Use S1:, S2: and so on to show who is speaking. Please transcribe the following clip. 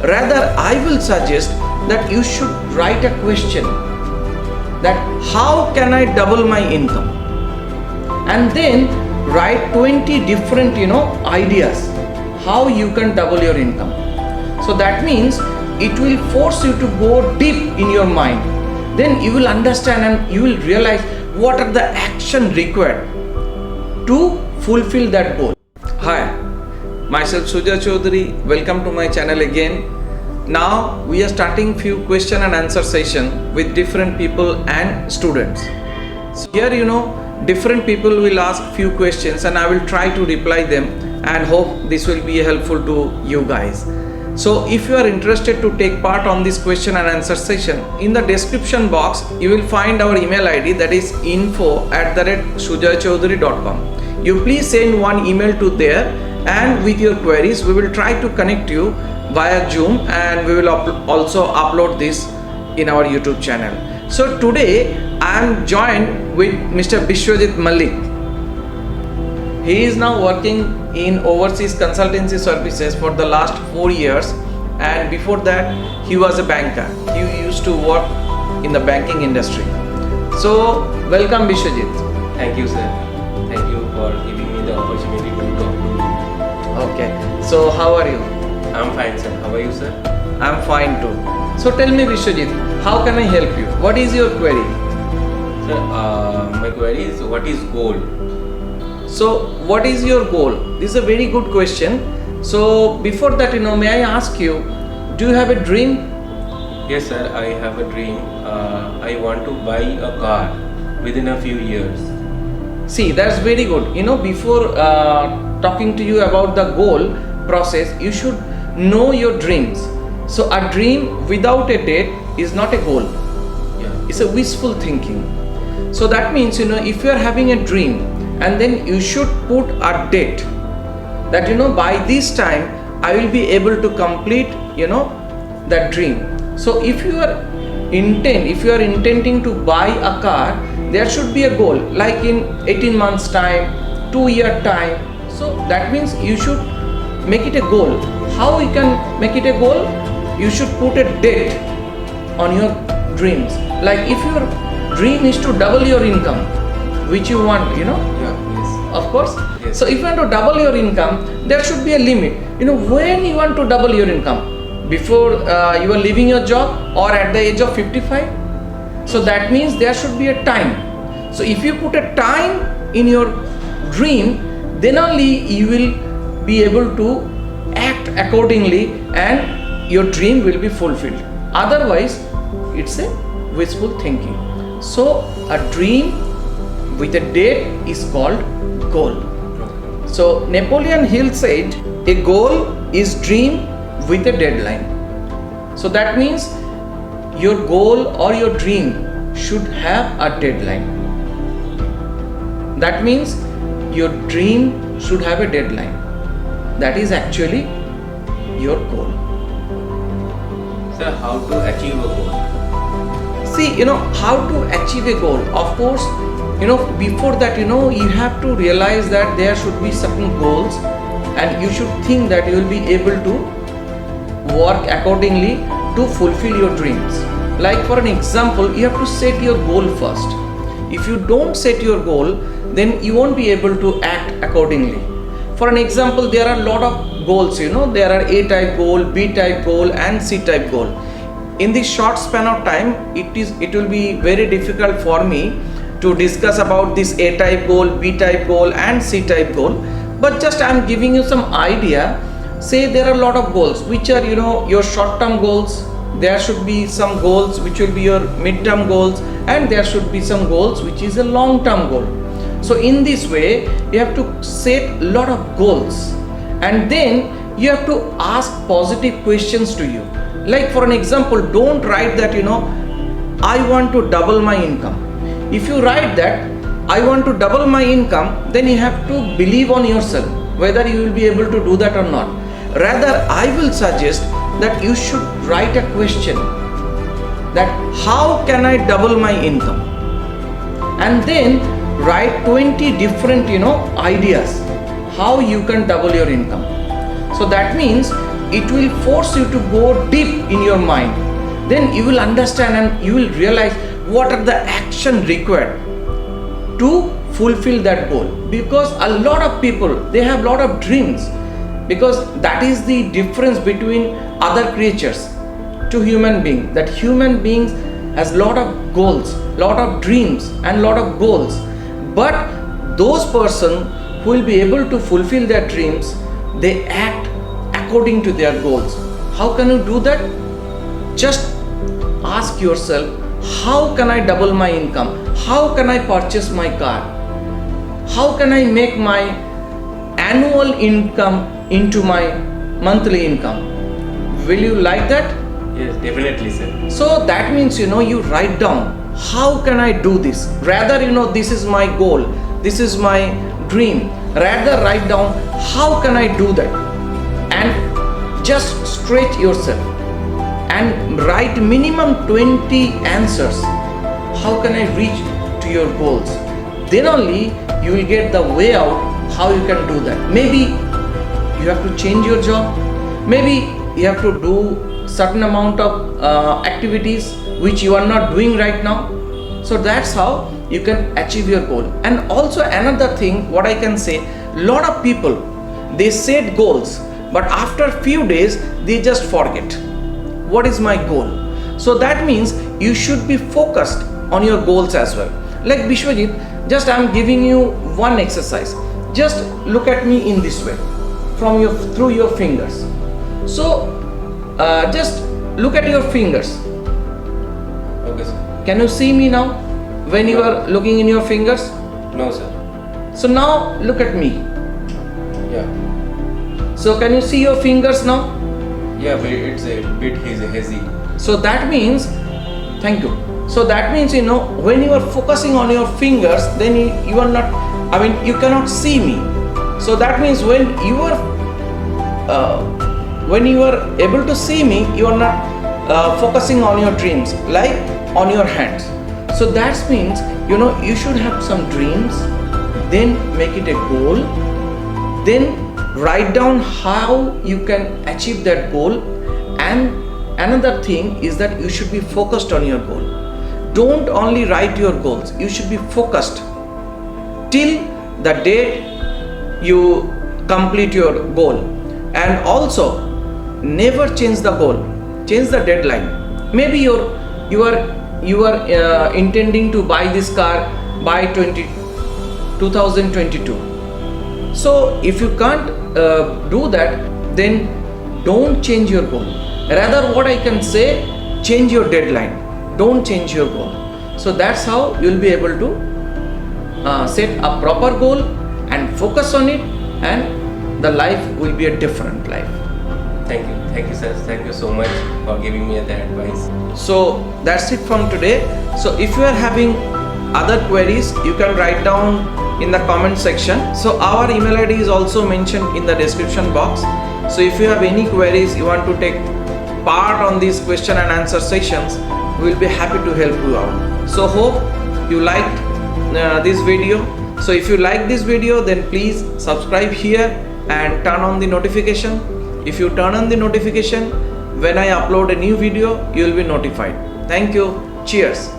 S1: Rather, I will suggest that you should write a question that how can I double my income, and then write 20 different ideas how you can double your income. So that means it will force you to go deep in your mind. Then you will understand and you will realize what are the action required to fulfill that goal. Hi, myself Sujay Chaudhary. Welcome to my channel again. Now we are starting few question and answer session with different people and students. So here different people will ask few questions and I will try to reply them and hope this will be helpful to you guys. So if you are interested to take part on this question and answer session, in the description box you will find our email ID, that is info@sujaychaudhary.com. You please send one email to there, and with your queries we will try to connect you via Zoom, and we will also upload this in our YouTube channel. So today I am joined with Mr. Bishwajit Malik. He is now working in overseas consultancy services for the last 4 years, and before that he was a banker. He used to work in the banking industry. So welcome Bishwajit.
S2: Thank you, sir. Thank you for giving me the opportunity to talk to you.
S1: Okay, so how are you?
S2: I'm fine, sir. How are you, sir?
S1: I'm fine too. So tell me Bishwajit, how can I help you? What is your query?
S2: Sir, my query is, what is goal?
S1: So what is your goal? This is a very good question. So before that, may I ask you, do you have a dream?
S2: Yes, sir. I have a dream. I want to buy a car within a few years.
S1: See, that's very good. Before talking to you about the goal process, you should know your dreams. So a dream without a date is not a goal.
S2: Yeah.
S1: It's a wishful thinking. So that means, if you are having a dream, and then you should put a date that by this time I will be able to complete that dream. So if you are intending to buy a car, there should be a goal, like in 18 months time, 2-year time. So that means you should make it a goal. How you can make it a goal? You should put a date on your dreams. Like if your dream is to double your income, which you want,
S2: Yeah. Yes.
S1: of course.
S2: Yes.
S1: So if you want to double your income, there should be a limit. When you want to double your income, before you are leaving your job or at the age of 55. So that means there should be a time. So if you put a time in your dream, then only you will be able to act accordingly and your dream will be fulfilled. Otherwise, it's a wishful thinking. So a dream with a date is called goal. So Napoleon Hill said, a goal is dream with a deadline. So that means your goal or your dream should have a deadline. That means your dream should have a deadline. That is actually your goal.
S2: Sir, how to achieve a goal?
S1: See, how to achieve a goal. Of course, before that, you have to realize that there should be certain goals, and you should think that you will be able to work accordingly to fulfill your dreams. Like for an example, you have to set your goal first. If you don't set your goal, then you won't be able to act accordingly. For an example, there are a lot of goals, there are A type goal, B type goal and C type goal. In this short span of time, it will be very difficult for me to discuss about this A type goal, B type goal and C type goal, but just I am giving you some idea. Say there are a lot of goals which are your short term goals. There should be some goals which will be your mid term goals, and there should be some goals which is a long term goal. So in this way you have to set a lot of goals, and then you have to ask positive questions to you. Like for an example, don't write that I want to double my income. If you write that I want to double my income, then you have to believe on yourself whether you will be able to do that or not. Rather, I will suggest that you should write a question that how can I double my income, and then write 20 different ideas how you can double your income. So that means it will force you to go deep in your mind. Then you will understand and you will realize what are the action required to fulfill that goal. Because a lot of people, they have lot of dreams, because that is the difference between other creatures to human being, that human beings has lot of goals, lot of dreams and lot of goals, but those person who will be able to fulfill their dreams, they act according to their goals. How can you do that? Just ask yourself, how can I double my income? How can I purchase my car? How can I make my annual income into my monthly income? Will you like that?
S2: Yes, definitely, sir.
S1: So that means, you write down, how can I do this? Rather, this is my goal, this is my dream. Rather, write down, how can I do that? And just stretch yourself and write minimum 20 answers. How can I reach to your goals? Then only you will get the way out how you can do that. Maybe you have to change your job. Maybe you have to do certain amount of activities which you are not doing right now. So that's how you can achieve your goal. And also another thing, what I can say, lot of people, they set goals, but after few days they just forget what is my goal. So that means you should be focused on your goals as well. Like Bishwajit, just I am giving you one exercise. Just look at me in this way, through your fingers. So just look at your fingers.
S2: Okay, sir.
S1: Can you see me now when you are looking in your fingers?
S2: No, sir.
S1: So now look at me.
S2: Yeah.
S1: So can you see your fingers now?
S2: Yeah, but it's a bit hazy.
S1: So that means, thank you. So that means, when you are focusing on your fingers, then you are not, you cannot see me. So that means when you are able to see me, you are not focusing on your dreams, like on your hands. So that means, you should have some dreams, then make it a goal, then write down how you can achieve that goal. And another thing is that you should be focused on your goal. Don't only write your goals, you should be focused till the date you complete your goal. And also never change the goal, change the deadline. Maybe you are intending to buy this car by 2022. So if you can't do that, then don't change your goal. Rather, what I can say, change your deadline, don't change your goal. So that's how you will be able to set a proper goal and focus on it, and the life will be a different life.
S2: Thank you, sir. Thank you so much for giving me that advice.
S1: So that's it from today. So if you are having other queries, you can write down in the comment section. So our email ID is also mentioned in the description box. So if you have any queries, you want to take part on these question and answer sessions, we will be happy to help you out. So hope you liked this video. So if you like this video, then please subscribe here and turn on the notification. If you turn on the notification, when I upload a new video, you will be notified. Thank you. Cheers.